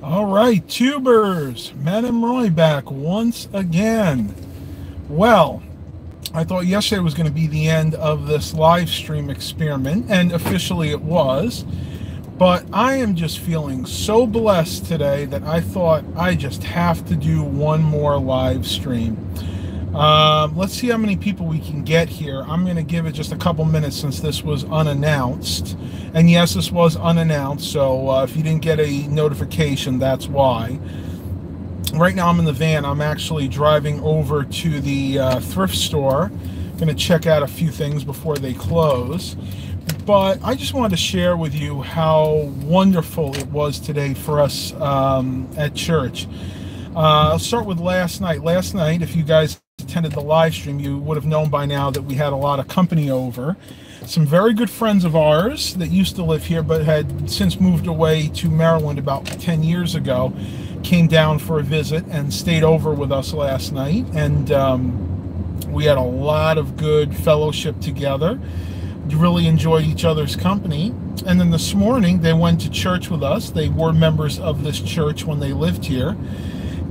All right, tubers, Madam Roy back once again. Well, I thought yesterday was going to be the end of this live stream experiment, and officially it was. But I am just feeling so blessed today that I thought I just have to do one more live stream. Let's see how many people we can get here. I'm going to give it just a couple minutes since this was unannounced. And yes, this was unannounced, so if you didn't get a notification, that's why. Right now I'm in the van. I'm actually driving over to the thrift store. I'm going to check out a few things before they close. But I just wanted to share with you how wonderful it was today for us at church. I'll start with last night. Last night, if you guys attended the live stream, you would have known by now that we had a lot of company over. Some very good friends of ours that used to live here but had since moved away to Maryland about 10 years ago came down for a visit and stayed over with us last night. And we had a lot of good fellowship together. Really enjoyed each other's company. And then this morning they went to church with us. They were members of this church when they lived here.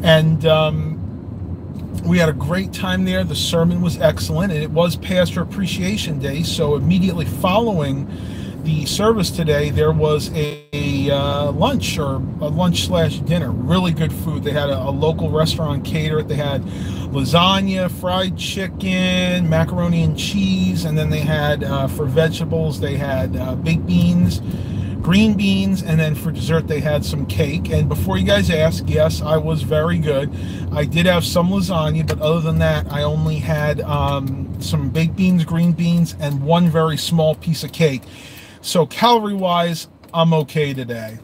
And we had a great time there. The sermon was excellent, and it was Pastor Appreciation Day. So immediately following the service today, there was a lunch, or a lunch/dinner. Really good food. They had a local restaurant cater it. They had lasagna, fried chicken, macaroni and cheese, and then they had, for vegetables, they had baked beans, green beans, and then for dessert they had some cake. And before you guys ask, yes, I was very good. I did have some lasagna, but other than that, I only had some baked beans, green beans, and one very small piece of cake. So calorie-wise, I'm okay today.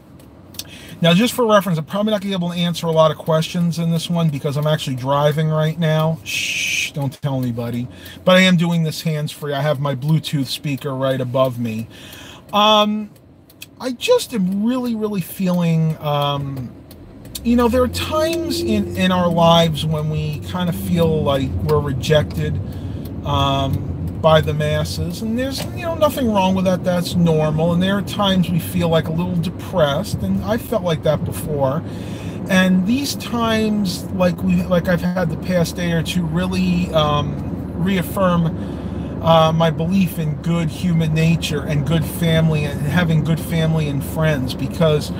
Now, just for reference, I'm probably not going to be able to answer a lot of questions in this one because I'm actually driving right now. Shh, don't tell anybody. But I am doing this hands-free. I have my Bluetooth speaker right above me. I just am really feeling, there are times in our lives when we kind of feel like we're rejected by the masses, and there's nothing wrong with that. That's normal. And there are times we feel like a little depressed, and I felt like that before. And these times, like I've had the past day or two, really reaffirm my belief in good human nature and good family and having good family and friends, because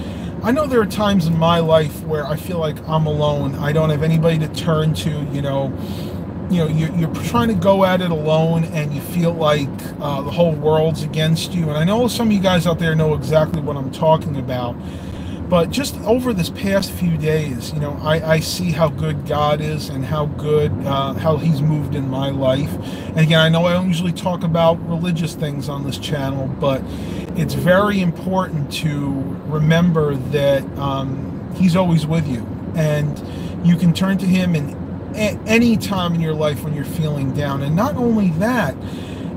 I know there are times in my life where I feel like I'm alone. I don't have anybody to turn to. You're trying to go at it alone, and you feel like the whole world's against you. And I know some of you guys out there know exactly what I'm talking about. But just over this past few days, I see how good God is and how good, how He's moved in my life. And again, I know I don't usually talk about religious things on this channel, but it's very important to remember that He's always with you. And you can turn to Him in any time in your life when you're feeling down. And not only that,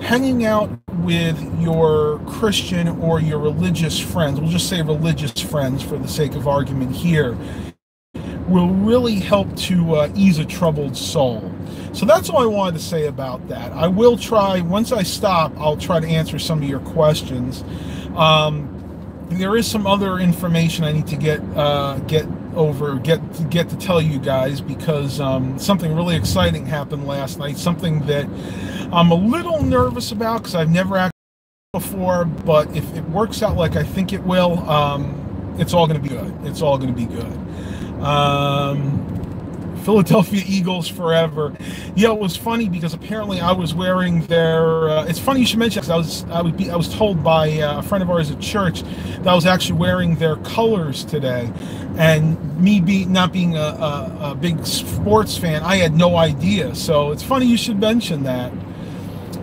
hanging out with your Christian or your religious friends, we'll just say religious friends for the sake of argument here, will really help to ease a troubled soul. So that's all I wanted to say about that. I will try, once I stop, I'll try to answer some of your questions. There is some other information I need to get to tell you guys, because something really exciting happened last night, something that I'm a little nervous about because I've never acted before, but if it works out like I think it will, it's all going to be good. It's all going to be good. Philadelphia Eagles forever. Yeah, it was funny because apparently I was wearing their. It's funny you should mention that, because I was told by a friend of ours at church that I was actually wearing their colors today, and me not being a big sports fan, I had no idea. So it's funny you should mention that.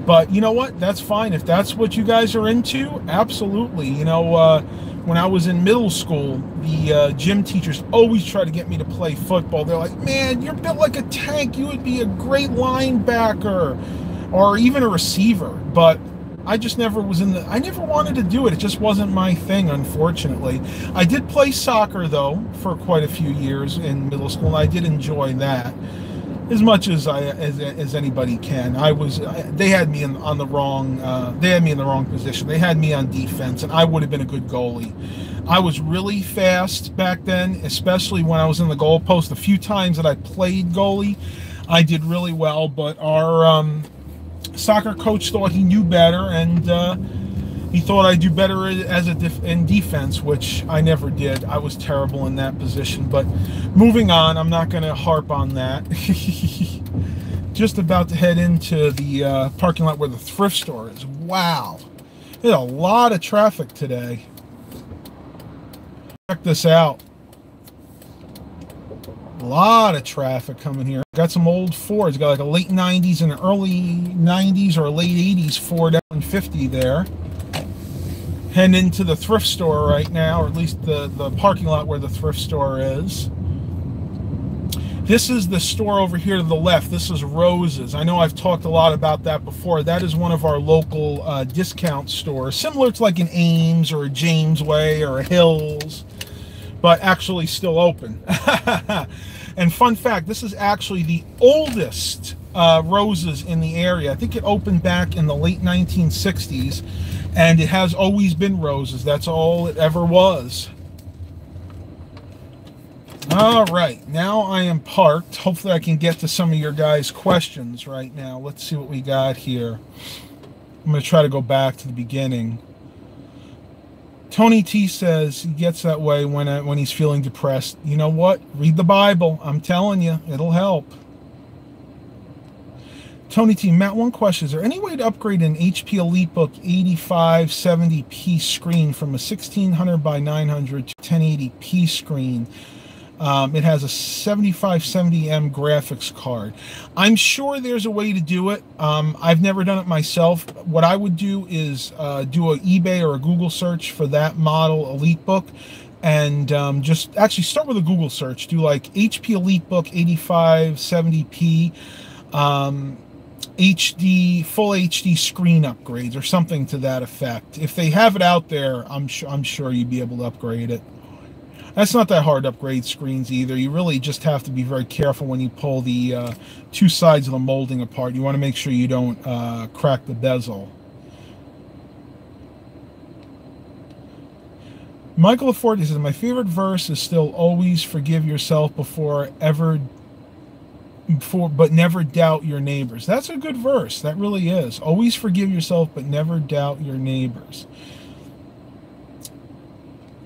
But you know what? That's fine if that's what you guys are into. Absolutely. When I was in middle school, the gym teachers always tried to get me to play football. They're like, man, you're built like a tank. You would be a great linebacker or even a receiver. But I just never was I never wanted to do it. It just wasn't my thing, unfortunately. I did play soccer, though, for quite a few years in middle school, and I did enjoy that. as much as as anybody can. They had me on the wrong they had me in the wrong position. They had me on defense, and I would have been a good goalie. I was really fast back then, especially when I was in the goalpost. The few times that I played goalie, I did really well, but our soccer coach thought he knew better, and he thought I'd do better in defense, which I never did. I was terrible in that position. But moving on, I'm not going to harp on that. Just about to head into the parking lot where the thrift store is. Wow. There's a lot of traffic today. Check this out. A lot of traffic coming here. Got some old Fords. Got like a late 90s and an early 90s or late 80s Ford F-150 there. Heading into the thrift store right now, or at least the parking lot where the thrift store is. This is the store over here to the left. This is Rose's. I know I've talked a lot about that before. That is one of our local discount stores, similar to like an Ames or a Jamesway or a Hills, but actually still open. And fun fact, this is actually the oldest Rose's in the area. I think it opened back in the late 1960s, and it has always been Rose's. That's all it ever was. All right, now I am parked. Hopefully I can get to some of your guys' questions right now. Let's see what we got here. I'm going to try to go back to the beginning. Tony T says he gets that way when he's feeling depressed. You know what? Read the Bible. I'm telling you, it'll help. Tony T, Matt, one question. Is there any way to upgrade an HP EliteBook 8570p screen from a 1600 by 900 to 1080p screen? It has a 7570M graphics card. I'm sure there's a way to do it. I've never done it myself. What I would do is do an eBay or a Google search for that model EliteBook, and just actually start with a Google search. Do like HP EliteBook 8570p HD, full HD screen upgrades or something to that effect. If they have it out there, I'm sure you'd be able to upgrade it. That's not that hard to upgrade screens either. You really just have to be very careful when you pull the two sides of the molding apart. You want to make sure you don't crack the bezel. Michael LaForte says, my favorite verse is still always forgive yourself but never doubt your neighbors. That's a good verse. That really is. Always forgive yourself, but never doubt your neighbors.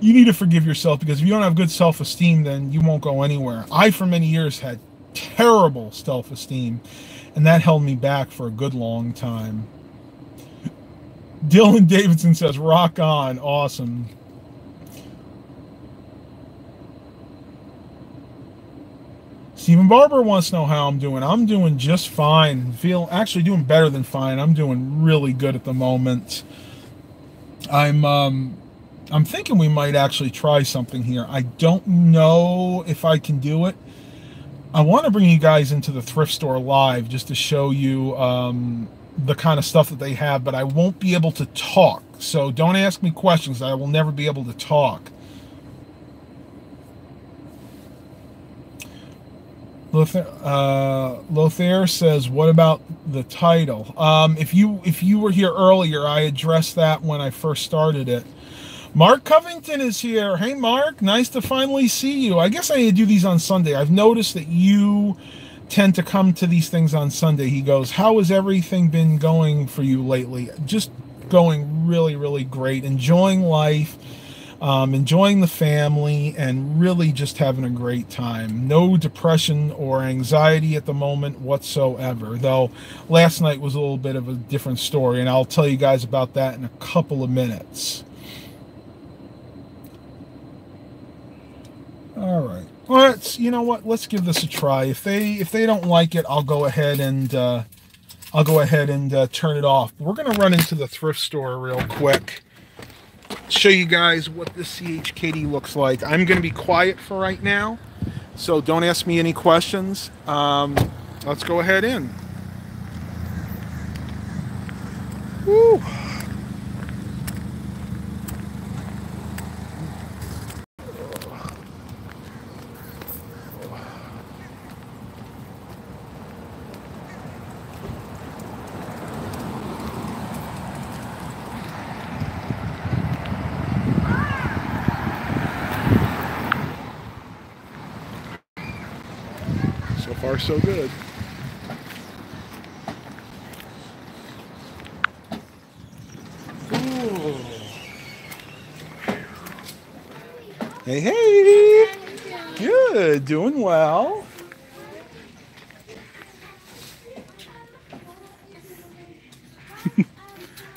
You need to forgive yourself, because if you don't have good self-esteem, then you won't go anywhere. I, for many years, had terrible self-esteem, and that held me back for a good long time. Dylan Davidson says, rock on. Awesome. Stephen Barber wants to know how I'm doing. I'm doing just fine. Actually doing better than fine. I'm doing really good at the moment. I'm thinking we might actually try something here. I don't know if I can do it. I want to bring you guys into the thrift store live just to show you the kind of stuff that they have, but I won't be able to talk. So don't ask me questions. I will never be able to talk. Lothair says, what about the title? If you were here earlier, I addressed that when I first started it. Mark Covington is here. Hey, Mark. Nice to finally see you. I guess I need to do these on Sunday. I've noticed that you tend to come to these things on Sunday. He goes, how has everything been going for you lately? Just going really, really great. Enjoying life, enjoying the family, and really just having a great time. No depression or anxiety at the moment whatsoever. Though last night was a little bit of a different story, and I'll tell you guys about that in a couple of minutes. All right. Well, you know what? Let's give this a try. If they don't like it, I'll go ahead and turn it off. We're gonna run into the thrift store real quick. Show you guys what this CHKD looks like. I'm gonna be quiet for right now, so don't ask me any questions. Let's go ahead in. Woo. far, so good. Ooh. Hey, hey! Good, doing well.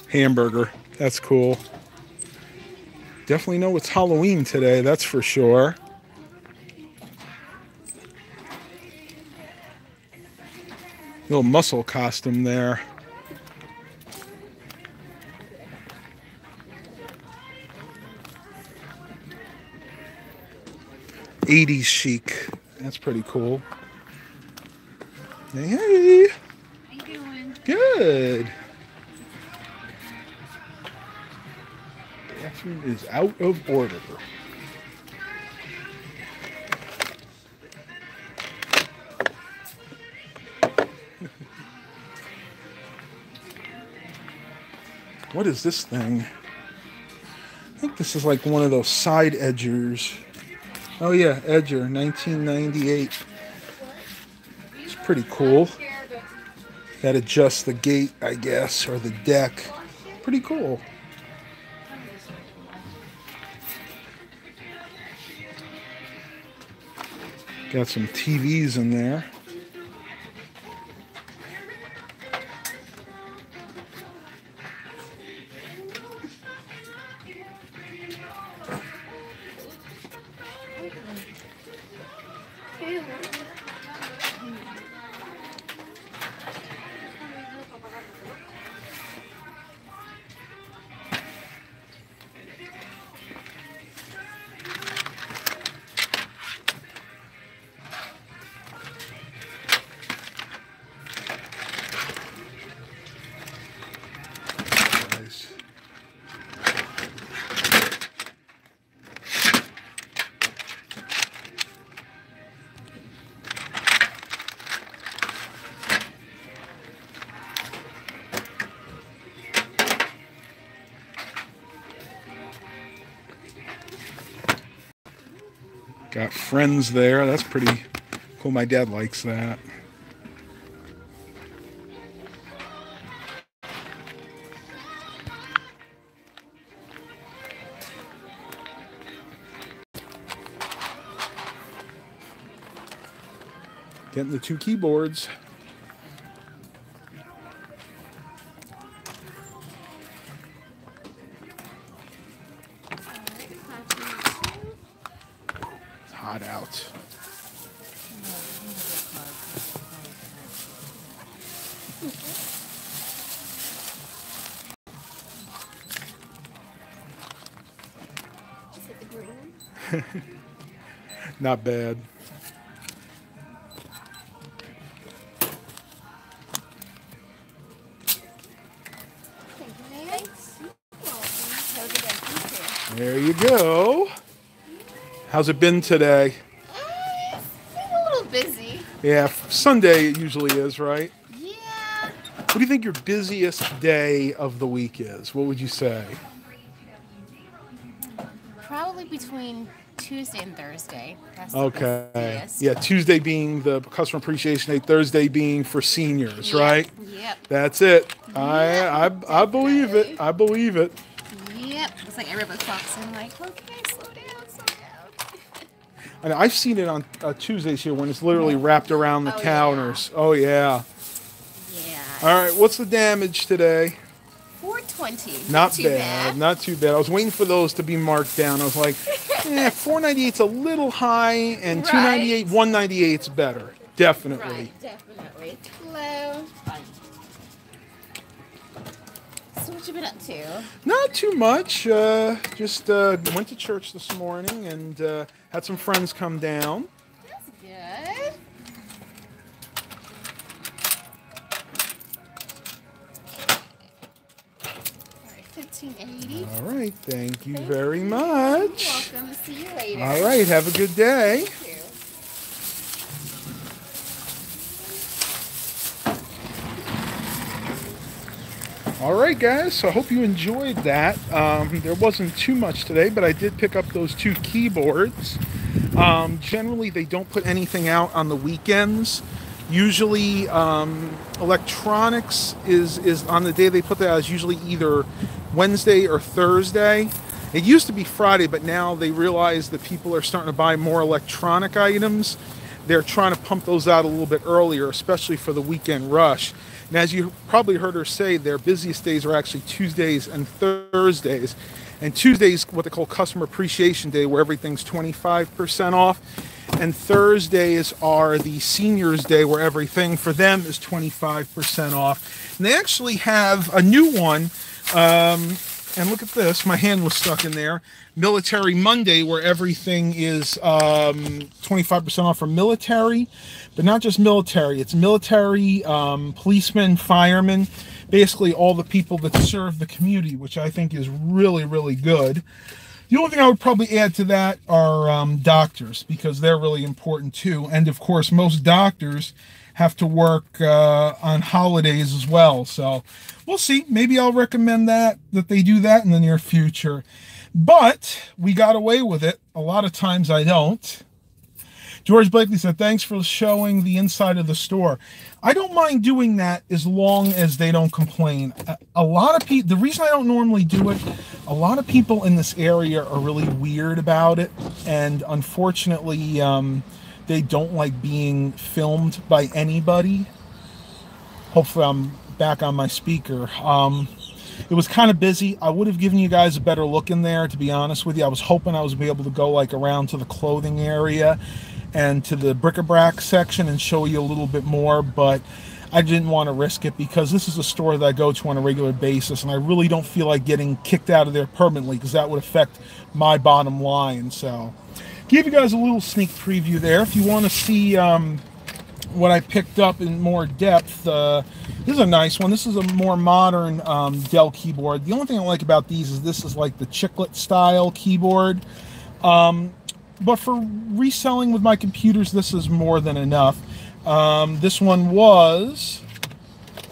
Hamburger, that's cool. Definitely know it's Halloween today, that's for sure. Little muscle costume there. '80s chic. That's pretty cool. Hey, hey. How you doing? Good. Bathroom is out of order. What is this thing? I think this is like one of those side edgers. Oh yeah, edger, 1998. It's pretty cool. That adjusts the gate, I guess, or the deck. Pretty cool. Got some TVs in there. Got Friends there. That's pretty cool. My dad likes that. Getting the two keyboards. Hot out. Not bad. There you go. How's it been today? It's been a little busy. Yeah, Sunday it usually is, right? Yeah. What do you think your busiest day of the week is? What would you say? Probably between Tuesday and Thursday. That's the Okay. busiest. Yeah, Tuesday being the Customer Appreciation Day, Thursday being for seniors, Yep. right? Yep. That's it. Yep, I believe it. definitely. I believe it. Yep. It's like everybody talks in like, okay, slow down, slow down. And I've seen it on Tuesdays here when it's literally wrapped around the Oh, counters. Oh, yeah. Yeah. All right, what's the damage today? 420. Not too bad. Not too bad. I was waiting for those to be marked down. I was like, 498's a little high, and Right. 298, 198's better. Definitely. Right, definitely. Hello. So what you been up to? Not too much. Just went to church this morning and had some friends come down. That's good. All right, 1580. All right. Thank you very much. You're welcome. See you later. All right. Have a good day. Thank you. All right, guys. So I hope you enjoyed that. There wasn't too much today, but I did pick up those two keyboards. Generally, they don't put anything out on the weekends. Usually electronics is on the day they put that out is usually either Wednesday or Thursday. It used to be Friday, but now they realize that people are starting to buy more electronic items. They're trying to pump those out a little bit earlier, especially for the weekend rush. And as you probably heard her say, their busiest days are actually Tuesdays and Thursdays. And Tuesday's what they call Customer Appreciation Day, where everything's 25% off. And Thursdays are the Seniors Day, where everything for them is 25% off. And they actually have a new one. And look at this, my hand was stuck in there. Military Monday, where everything is 25% off for military, but not just military. It's military, policemen, firemen, basically all the people that serve the community, which I think is really, really good. The only thing I would probably add to that are doctors, because they're really important too. And of course, most doctors have to work on holidays as well. So we'll see. Maybe I'll recommend that they do that in the near future. But we got away with it. A lot of times I don't. George Blakely said, thanks for showing the inside of the store. I don't mind doing that as long as they don't complain. A lot of people, the reason I don't normally do it, a lot of people in this area are really weird about it. And unfortunately, they don't like being filmed by anybody. Hopefully I'm back on my speaker. It was kind of busy. I would have given you guys a better look in there, to be honest with you. I was hoping I was be able to go like around to the clothing area and to the bric-a-brac section and show you a little bit more, but I didn't want to risk it because this is a store that I go to on a regular basis, and I really don't feel like getting kicked out of there permanently because that would affect my bottom line. So give you guys a little sneak preview there. If you want to see what I picked up in more depth, this is a nice one. This is a more modern Dell keyboard. The only thing I like about these is this is like the chiclet style keyboard. But for reselling with my computers, this is more than enough. This one was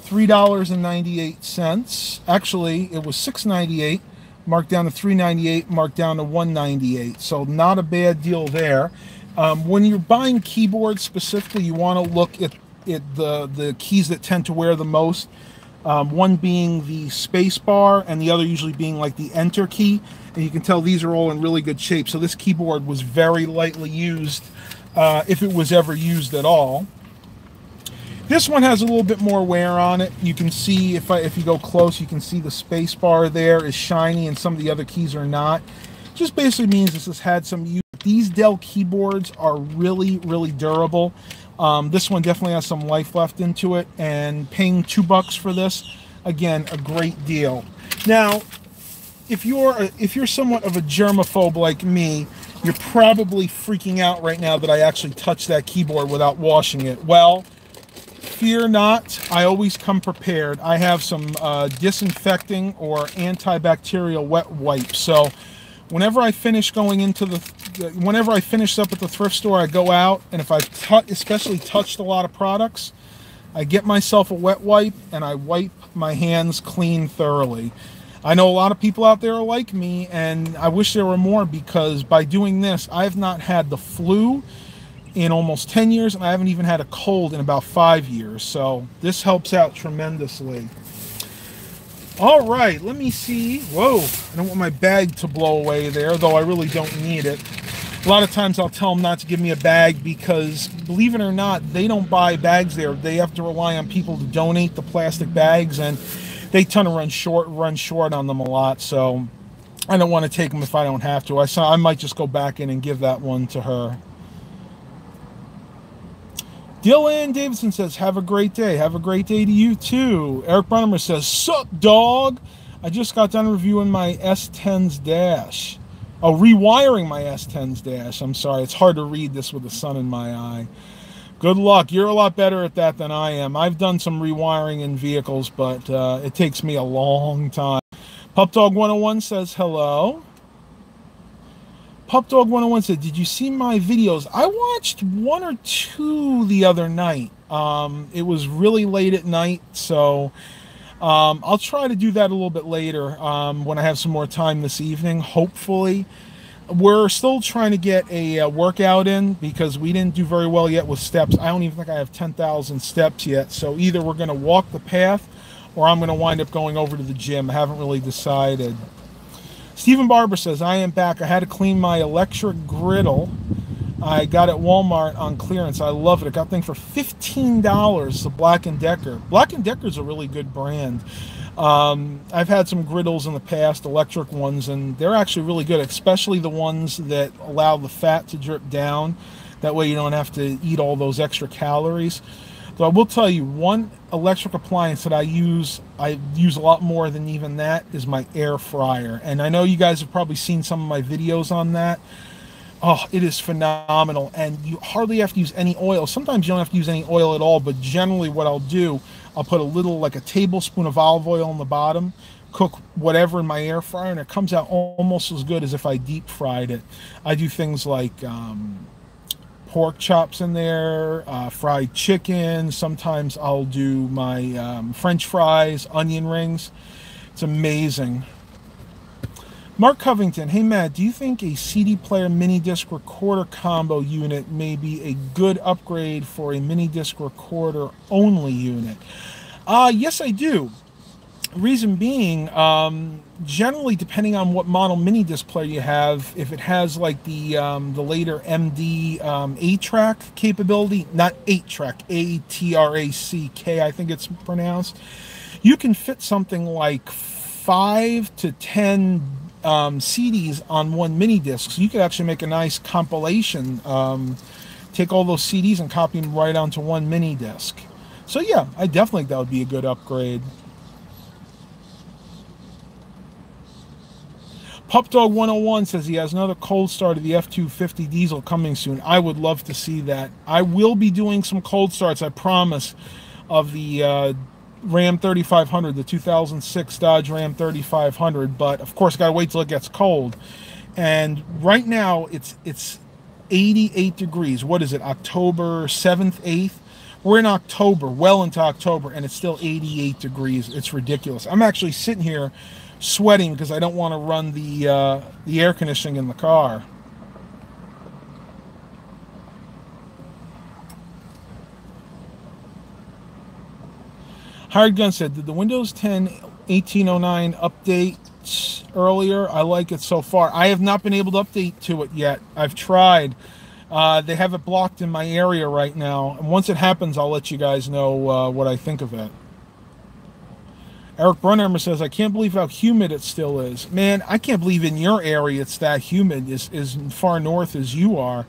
$3.98. Actually, it was $6.98, marked down to $3.98, marked down to $1.98. So not a bad deal there. When you're buying keyboards specifically, you want to look at the keys that tend to wear the most. One being the space bar and the other usually being like the enter key. And you can tell these are all in really good shape. So this keyboard was very lightly used, if it was ever used at all. This one has a little bit more wear on it. You can see, if you go close, you can see the space bar there is shiny and some of the other keys are not. Just basically means this has had some use. These Dell keyboards are really, really durable. This one definitely has some life left into it, and paying $2 for this, again, a great deal. Now, if you're somewhat of a germaphobe like me, you're probably freaking out right now that I actually touched that keyboard without washing it. Well, fear not. I always come prepared. I have some disinfecting or antibacterial wet wipes. So whenever I finish going into whenever I finish up at the thrift store, I go out, and if I've especially touched a lot of products, I get myself a wet wipe and I wipe my hands clean thoroughly. I know a lot of people out there are like me, and I wish there were more, because by doing this, I've not had the flu in almost 10 years, and I haven't even had a cold in about 5 years. So this helps out tremendously. All right, let me see. Whoa, I don't want my bag to blow away there, though I really don't need it. A lot of times I'll tell them not to give me a bag because, believe it or not, they don't buy bags there. They have to rely on people to donate the plastic bags, and they tend to run short on them a lot. So I don't want to take them if I don't have to. I might just go back in and give that one to her. Dylan Davidson says, have a great day. Have a great day to you too. Eric Brunhammer says, sup dog? I just got done reviewing my S10's dash. Oh, rewiring my S10's dash. I'm sorry. It's hard to read this with the sun in my eye. Good luck. You're a lot better at that than I am. I've done some rewiring in vehicles, but it takes me a long time. PupDog101 says, hello. PupDog101 said, did you see my videos? I watched one or two the other night. It was really late at night, so I'll try to do that a little bit later when I have some more time this evening, hopefully. We're still trying to get a workout in because we didn't do very well yet with steps. I don't even think I have 10,000 steps yet. So either we're going to walk the path or I'm going to wind up going over to the gym. I haven't really decided. Stephen Barber says, I am back. I had to clean my electric griddle. I got it at Walmart on clearance. I love it. I got the thing for $15. It's a Black & Decker. Black & Decker is a really good brand. I've had some griddles in the past, electric ones, and they're actually really good, especially the ones that allow the fat to drip down. That way you don't have to eat all those extra calories. Though I will tell you, one electric appliance that I use a lot more than even that, is my air fryer. And I know you guys have probably seen some of my videos on that. Oh, it is phenomenal, and you hardly have to use any oil. Sometimes you don't have to use any oil at all, but generally what I'll do, I'll put a little, like a tablespoon of olive oil on the bottom, cook whatever in my air fryer, and it comes out almost as good as if I deep fried it. I do things like pork chops in there, fried chicken. Sometimes I'll do my French fries, onion rings. It's amazing. Mark Covington, hey Matt, do you think a CD player mini disc recorder combo unit may be a good upgrade for a mini disc recorder only unit? Yes, I do. Reason being, generally depending on what model mini disc player you have, if it has like the later MD 8-track capability, not 8-track, A-T-R-A-C-K, I think it's pronounced, you can fit something like 5 to 10 CDs on one mini disc. So you could actually make a nice compilation, take all those CDs and copy them right onto one mini disc. So yeah, I definitely think that would be a good upgrade. PupDog101 says he has another cold start of the F-250 diesel coming soon. I would love to see that. I will be doing some cold starts, I promise, of the Ram 3500, the 2006 Dodge Ram 3500, but of course I gotta wait till it gets cold. And right now it's 88 degrees. What is it, October 7th, 8th? We're in October, well into October, and it's still 88 degrees. It's ridiculous. I'm actually sitting here sweating because I don't want to run the air conditioning in the car. Hired Gun said, did the Windows 10 1809 update earlier? I like it so far. I have not been able to update to it yet. I've tried. They have it blocked in my area right now. And once it happens, I'll let you guys know what I think of it. Eric Brunhammer says, I can't believe how humid it still is. Man, I can't believe in your area it's that humid, as far north as you are.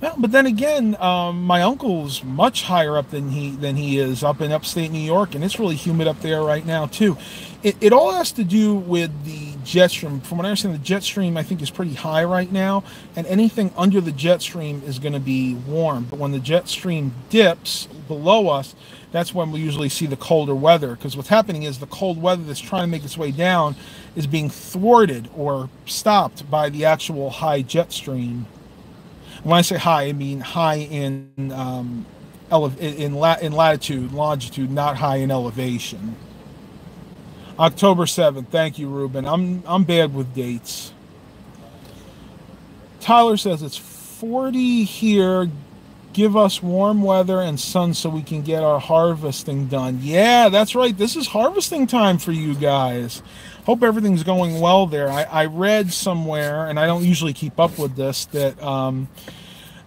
Well, but then again, my uncle's much higher up than he is up in upstate New York, and it's really humid up there right now too. It all has to do with the jet stream. From what I understand, the jet stream I think is pretty high right now, and anything under the jet stream is going to be warm. But when the jet stream dips below us, that's when we usually see the colder weather, because what's happening is the cold weather that's trying to make its way down is being thwarted or stopped by the actual high jet stream. When I say high, I mean high in latitude, longitude, not high in elevation. October 7th. Thank you, Ruben. I'm bad with dates. Tyler says it's 40 here. Give us warm weather and sun so we can get our harvesting done. Yeah, that's right. This is harvesting time for you guys. Hope everything's going well there. I read somewhere, and I don't usually keep up with this, that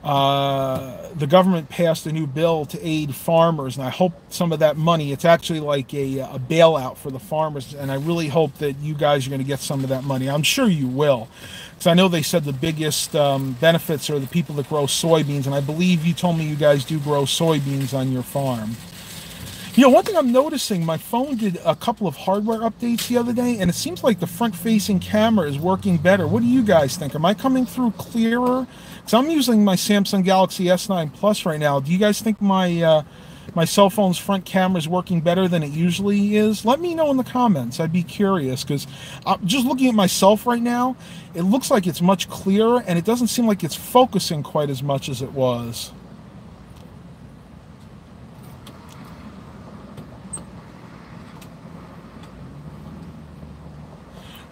the government passed a new bill to aid farmers, and I hope some of that money, it's actually like a bailout for the farmers, and I really hope that you guys are going to get some of that money. I'm sure you will, because I know they said the biggest benefits are the people that grow soybeans, and I believe you told me you guys do grow soybeans on your farm. You know, one thing I'm noticing, my phone did a couple of hardware updates the other day, and it seems like the front-facing camera is working better. What do you guys think? Am I coming through clearer? Because I'm using my Samsung Galaxy S9 Plus right now. Do you guys think my my cell phone's front camera is working better than it usually is? Let me know in the comments. I'd be curious, because just looking at myself right now, it looks like it's much clearer, and it doesn't seem like it's focusing quite as much as it was.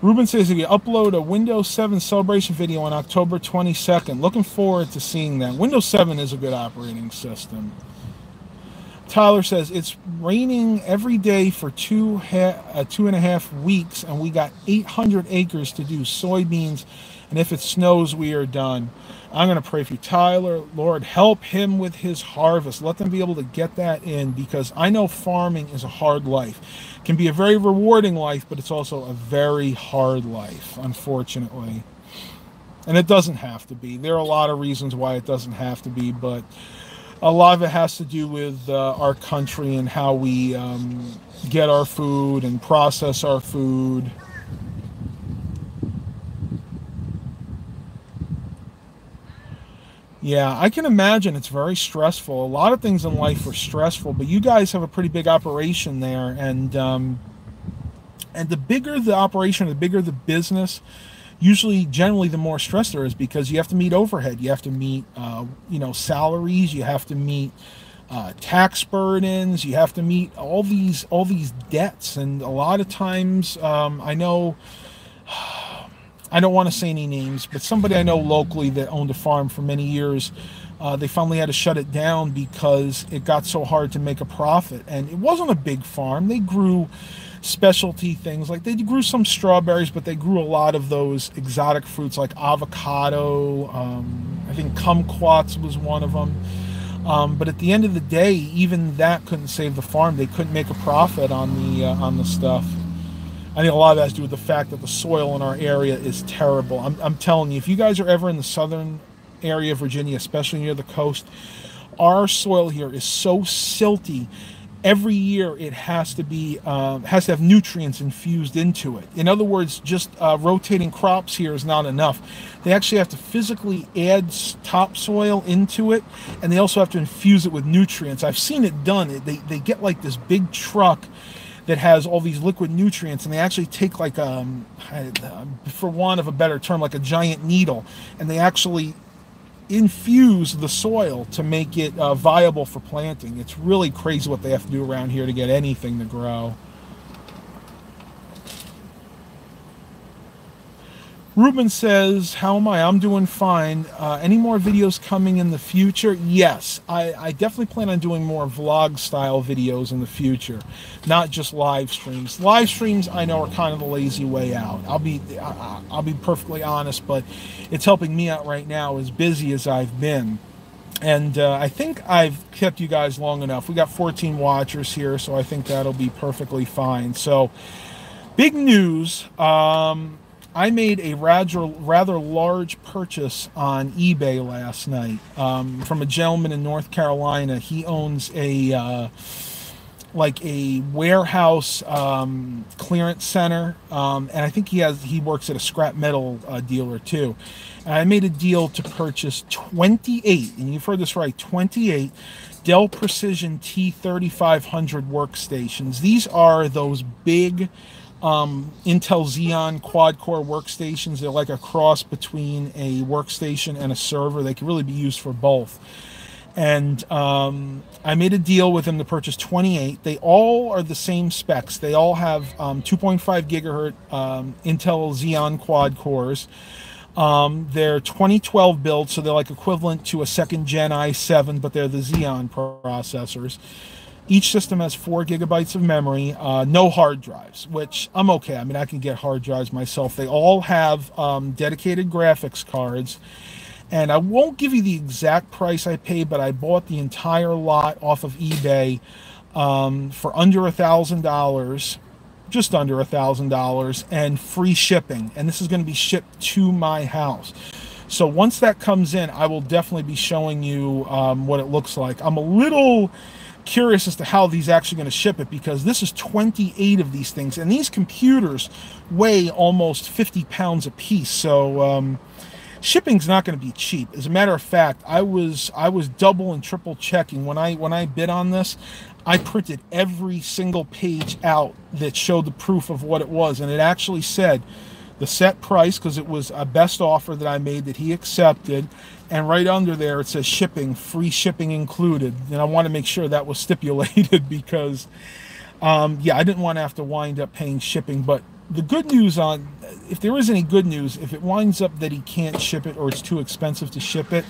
Ruben says he can upload a Windows 7 celebration video on October 22nd. Looking forward to seeing that. Windows 7 is a good operating system. Tyler says it's raining every day for 2.5 weeks, and we got 800 acres to do soybeans, and if it snows, we are done. I'm going to pray for you, Tyler. Lord, help him with his harvest. Let them be able to get that in, because I know farming is a hard life. It can be a very rewarding life, but it's also a very hard life, unfortunately. And it doesn't have to be. There are a lot of reasons why it doesn't have to be, but a lot of it has to do with our country and how we get our food and process our food. Yeah, I can imagine it's very stressful. A lot of things in life are stressful, but you guys have a pretty big operation there, and the bigger the operation, the bigger the business, usually, generally, the more stress there is, because you have to meet overhead, you have to meet, salaries, you have to meet tax burdens, you have to meet all these debts, and a lot of times, I know. I don't want to say any names, but somebody I know locally that owned a farm for many years, they finally had to shut it down because it got so hard to make a profit. And it wasn't a big farm. They grew specialty things, like they grew some strawberries, but they grew a lot of those exotic fruits like avocado. I think kumquats was one of them. But at the end of the day, even that couldn't save the farm. They couldn't make a profit on the stuff. I think a lot of that has to do with the fact that the soil in our area is terrible. I'm telling you, if you guys are ever in the southern area of Virginia, especially near the coast, our soil here is so silty. Every year it has to have nutrients infused into it. In other words, just rotating crops here is not enough. They actually have to physically add topsoil into it, and they also have to infuse it with nutrients. I've seen it done. They get like this big truck that has all these liquid nutrients, and they actually take like for want of a better term, like a giant needle, and they actually infuse the soil to make it viable for planting. It's really crazy what they have to do around here to get anything to grow. Ruben says, how am I? I'm doing fine. Any more videos coming in the future? Yes, I definitely plan on doing more vlog style videos in the future, not just live streams. Live streams, I know, are kind of the lazy way out. I'll be perfectly honest, but it's helping me out right now, as busy as I've been. And I think I've kept you guys long enough. We got 14 watchers here, so I think that'll be perfectly fine. So, big news. I made a rather large purchase on eBay last night from a gentleman in North Carolina. He owns a warehouse clearance center, and I think he works at a scrap metal dealer too. And I made a deal to purchase 28, and you've heard this right, 28 Dell Precision T3500 workstations. These are those big Intel Xeon quad-core workstations. They're like a cross between a workstation and a server. They can really be used for both. And I made a deal with them to purchase 28. They all are the same specs. They all have 2.5 gigahertz Intel Xeon quad cores. They're 2012 build, so they're like equivalent to a second gen i7, but they're the Xeon processors. Each system has 4 gigabytes of memory, no hard drives, which I'm okay. I mean, I can get hard drives myself. They all have dedicated graphics cards. And I won't give you the exact price I paid, but I bought the entire lot off of eBay for under $1,000, just under $1,000, and free shipping. And this is going to be shipped to my house. So once that comes in, I will definitely be showing you what it looks like. I'm a little curious as to how these actually going to ship it, because this is 28 of these things, and these computers weigh almost 50 pounds a piece. So shipping's not going to be cheap. As a matter of fact, I was double and triple checking when I bid on this. I printed every single page out that showed the proof of what it was, and it actually said the set price, because it was a best offer that I made that he accepted, and right under there it says shipping, free shipping included. And I want to make sure that was stipulated because yeah, I didn't want to have to wind up paying shipping. But The good news on, if there is any good news, if it winds up that he can't ship it or it's too expensive to ship it,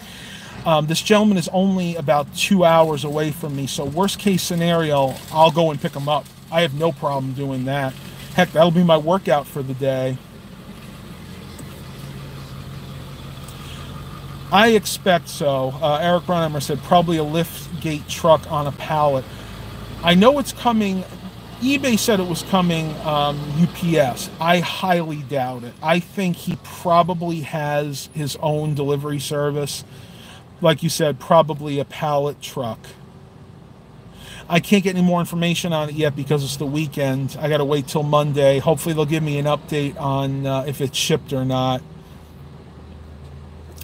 this gentleman is only about 2 hours away from me. So worst case scenario, I'll go and pick him up. I have no problem doing that. Heck, that'll be my workout for the day. I expect so. Eric Brunhammer said probably a lift gate truck on a pallet. I know it's coming. eBay said it was coming UPS. I highly doubt it. I think he probably has his own delivery service. Like you said, probably a pallet truck. I can't get any more information on it yet because it's the weekend. I got to wait till Monday. Hopefully they'll give me an update on if it's shipped or not.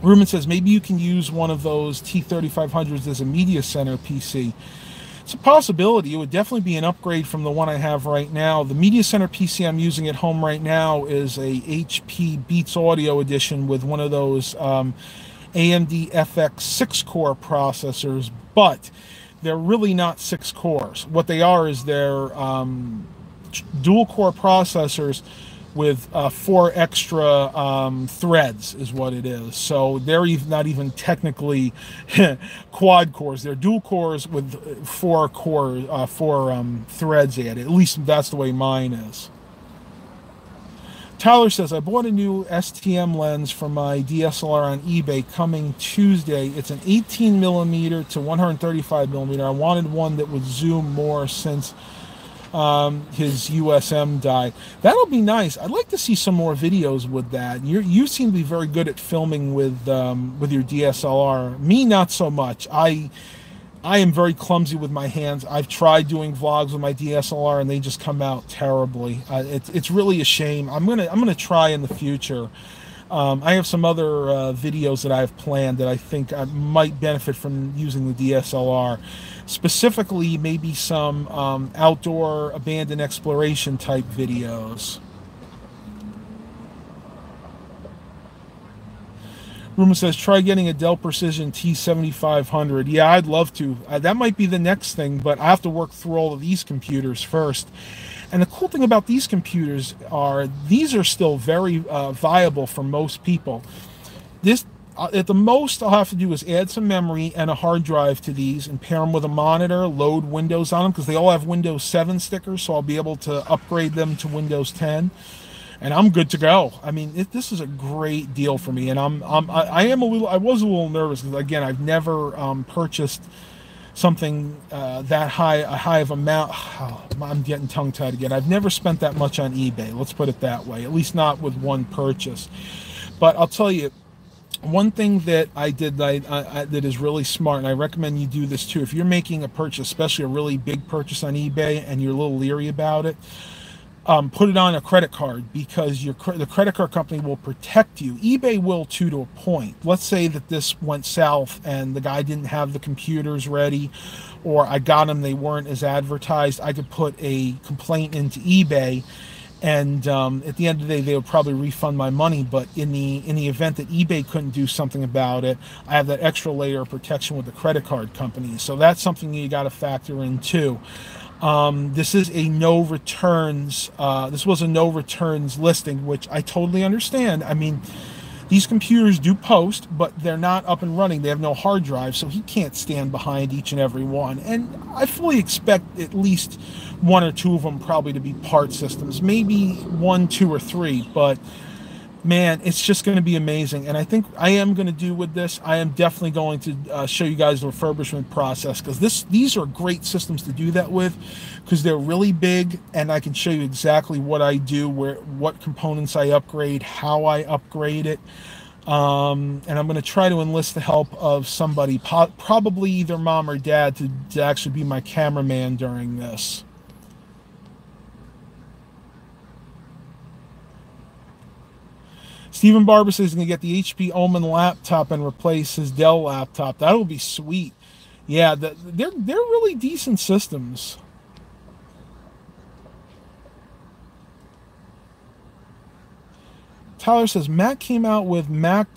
Ruben says, maybe you can use one of those T3500s as a media center PC. It's a possibility. It would definitely be an upgrade from the one I have right now. The media center PC I'm using at home right now is a HP Beats Audio Edition with one of those AMD FX 6-core processors, but they're really not 6 cores. What they are is they're dual-core processors with 4 extra threads is what it is. So they're not even technically quad cores. They're dual cores with 4 threads added. At least that's the way mine is. Tyler says, I bought a new STM lens for my DSLR on eBay coming Tuesday. It's an 18mm to 135mm. I wanted one that would zoom more since his USM died. That'll be nice. I'd like to see some more videos with that. You seem to be very good at filming with your DSLR. Me, not so much. I am very clumsy with my hands. I've tried doing vlogs with my DSLR and they just come out terribly. It's really a shame. I'm gonna try in the future. I have some other videos that I've planned that I think I might benefit from using the DSLR. Specifically, maybe some outdoor abandoned exploration type videos. Rumor says, try getting a Dell Precision T7500. Yeah, I'd love to. That might be the next thing, but I have to work through all of these computers first. And the cool thing about these computers are these are still very viable for most people. At the most I'll have to do is add some memory and a hard drive to these and pair them with a monitor, load Windows on them, because they all have Windows 7 stickers, so I'll be able to upgrade them to Windows 10. And I'm good to go. I mean, this is a great deal for me, and I was a little nervous because, again, I've never purchased something that high of amount. Oh, I'm getting tongue-tied again. I've never spent that much on eBay. Let's put it that way. At least not with one purchase. But I'll tell you, one thing that I did that is really smart, and I recommend you do this too. If you're making a purchase, especially a really big purchase on eBay, and you're a little leery about it, put it on a credit card, because the credit card company will protect you. eBay will too, to a point. Let's say that this went south and the guy didn't have the computers ready, or I got them, they weren't as advertised. I could put a complaint into eBay, and at the end of the day, they would probably refund my money. But in the event that eBay couldn't do something about it, I have that extra layer of protection with the credit card company. So that's something you got to factor in too. This is a no returns. This was a no returns listing, which I totally understand. I mean, these computers do post, but they're not up and running. They have no hard drive, so he can't stand behind each and every one. And I fully expect at least 1 or 2 of them probably to be part systems, maybe 1, 2, or 3. But man, it's just going to be amazing. And I think I am going to do with this, I am definitely going to show you guys the refurbishment process, because these are great systems to do that with, because they're really big, and I can show you exactly what I do, what components I upgrade, how I upgrade it. And I'm going to try to enlist the help of somebody, probably either mom or dad, to actually be my cameraman during this. Stephen Barber says he's going to get the HP Omen laptop and replace his Dell laptop. That will be sweet. Yeah, they're really decent systems. Tyler says Mac came out with Mac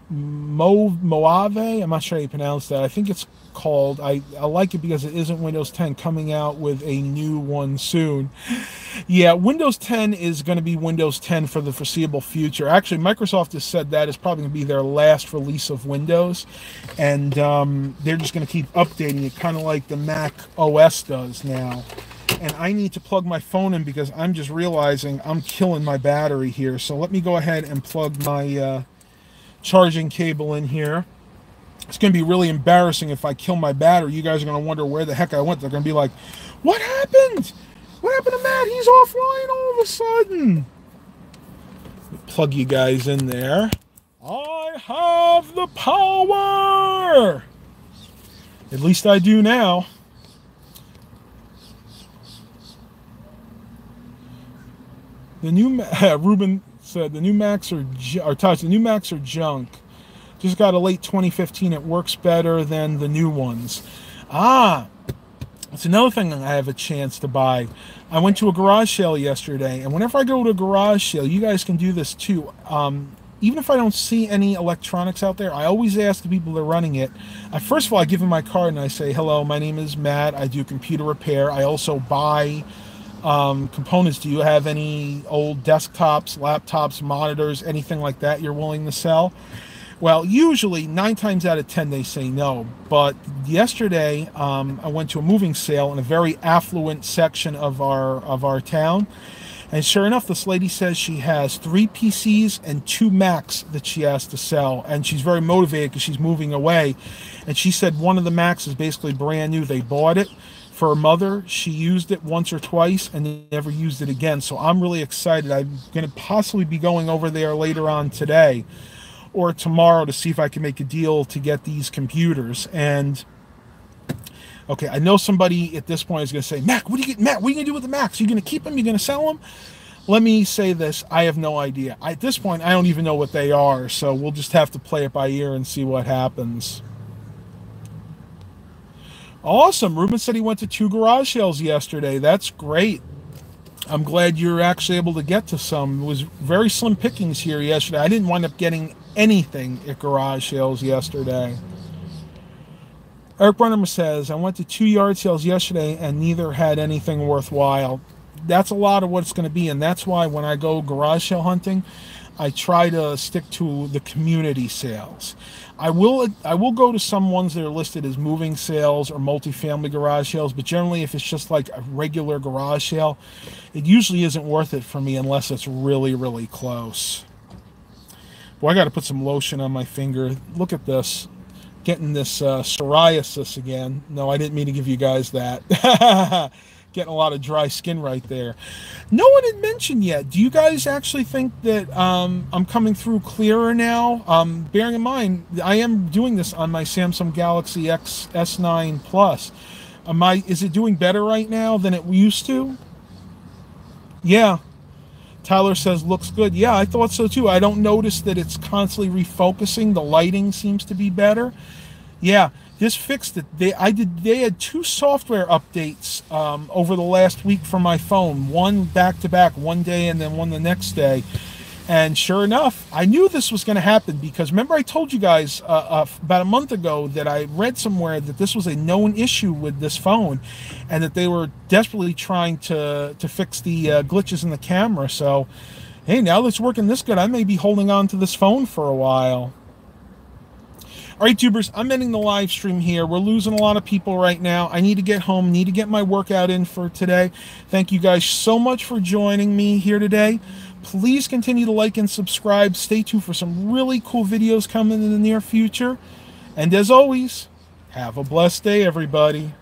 Mojave. I'm not sure how you pronounce that. I think it's called. I like it because it isn't Windows 10, coming out with a new one soon. Yeah, Windows 10 is going to be Windows 10 for the foreseeable future. Actually, Microsoft has said that is probably going to be their last release of Windows, and they're just going to keep updating it, kind of like the Mac OS does now. And I need to plug my phone in because I'm just realizing I'm killing my battery here. So let me go ahead and plug my charging cable in here. It's going to be really embarrassing if I kill my battery. You guys are going to wonder where the heck I went. They're going to be like, what happened? What happened to Matt? He's offline all of a sudden. Plug you guys in there. I have the power. At least I do now. The new Ruben said the new Macs are the new Macs are junk. Just got a late 2015. It works better than the new ones. Ah, it's another thing I have a chance to buy. I went to a garage sale yesterday, and whenever I go to a garage sale, you guys can do this too. Even if I don't see any electronics out there, I always ask the people that are running it. First of all, I give them my card and I say, hello, my name is Matt. I do computer repair. I also buy components. Do you have any old desktops, laptops, monitors, anything like that you're willing to sell? Well, usually 9 times out of 10 they say no. But yesterday I went to a moving sale in a very affluent section of our town, and sure enough, this lady says she has 3 PCs and 2 Macs that she has to sell, and she's very motivated because she's moving away. And she said one of the Macs is basically brand new. They bought it for her mother. She used it once or twice and never used it again. So I'm really excited. I'm going to possibly be going over there later on today or tomorrow to see if I can make a deal to get these computers. And okay, I know somebody at this point is going to say, Mac, what are you going to do with the Macs? Are you going to keep them? Are you going to sell them? Let me say this. I have no idea. At this point, I don't even know what they are. So we'll just have to play it by ear and see what happens. Awesome. Ruben said he went to 2 garage sales yesterday. That's great. I'm glad you're actually able to get to some. It was very slim pickings here yesterday. I didn't wind up getting anything at garage sales yesterday. Eric Brunhammer says, I went to 2 yard sales yesterday and neither had anything worthwhile. That's a lot of what it's going to be, and that's why when I go garage sale hunting, I try to stick to the community sales. I will go to some ones that are listed as moving sales or multifamily garage sales, but generally if it's just like a regular garage sale, it usually isn't worth it for me unless it's really, really close. Boy, I got to put some lotion on my finger. Look at this. Getting this psoriasis again. No, I didn't mean to give you guys that. Getting a lot of dry skin right there. No one had mentioned yet. Do you guys actually think that I'm coming through clearer now? Bearing in mind, I am doing this on my Samsung Galaxy X S9 Plus. Is it doing better right now than it used to? Yeah. Tyler says, looks good. Yeah, I thought so too. I don't notice that it's constantly refocusing. The lighting seems to be better. Yeah, this fixed it. They had 2 software updates over the last week for my phone. One back to back, one day and then one the next day. And sure enough, I knew this was going to happen because remember I told you guys about a month ago that I read somewhere that this was a known issue with this phone and that they were desperately trying to fix the glitches in the camera. So, hey, now that it's working this good, I may be holding on to this phone for a while. All right, tubers, I'm ending the live stream here. We're losing a lot of people right now. I need to get home, need to get my workout in for today. Thank you guys so much for joining me here today. Please continue to like and subscribe. Stay tuned for some really cool videos coming in the near future. And as always, have a blessed day, everybody.